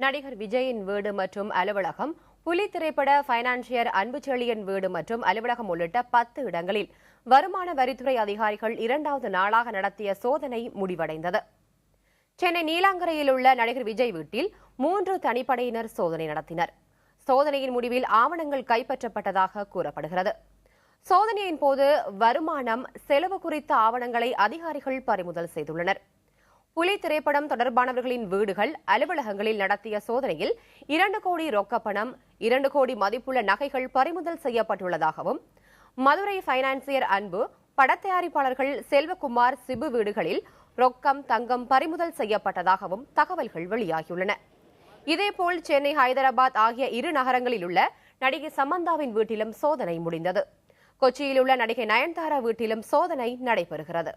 நடிகர் விஜயின் வீடு மற்றும் அலுவலகம், புலி திரைப்பட பைனான்சியர் அன்புச்செழியன் வீடு மற்றும் அலுவலகம் உள்ளிட்ட 10 இடங்களில் வருமான வரித்துறை அதிகாரிகள் 2வது நாளாக நடத்திய சோதனை முடிவடைந்தது. சென்னை நீலாங்கரையில் உள்ள நடிகர் விஜய் வீட்டில் 3 தனிப்படையினர் சோதனை நடத்தினர். சோதனையின் முடிவில் ஆவணங்கள் கைப்பற்றப்பட்டதாக கூறப்படுகிறது. சோதனையின் போது வருமானம், செலவு குறித்த ஆவணங்களை அதிகாரிகள் பறிமுதல் செய்துள்ளனர். புலி திரைப்படம் தொடர்பானவர்களின் வீடுகள், அலுவலகங்களில் நடத்திய சோதனையில் 2 கோடி ரொக்கப்பணம், 2 கோடி மதிப்புள்ள நகைகள் பறிமுதல் செய்யப்பட்டுள்ளதாகவும், மதுரை பைனான்சியர் அன்பு, படத்தயாரிப்பாளர்கள் செல்வகுமார், சிபு வீடுகளில் ரொக்கம், தங்கம் பறிமுதல் செய்யப்பட்டதாகவும் தகவல்கள் வெளியாகியுள்ளன. இதேபோல் சென்னை, ஹைதராபாத் ஆகிய 2 நகரங்களில் உள்ள நடிகை சமந்தாவின் வீட்டிலும் சோதனை முடிந்தது. கொச்சியில் உள்ள நடிகை நயன்தாரா வீட்டிலும் சோதனை நடைபெறுகிறது.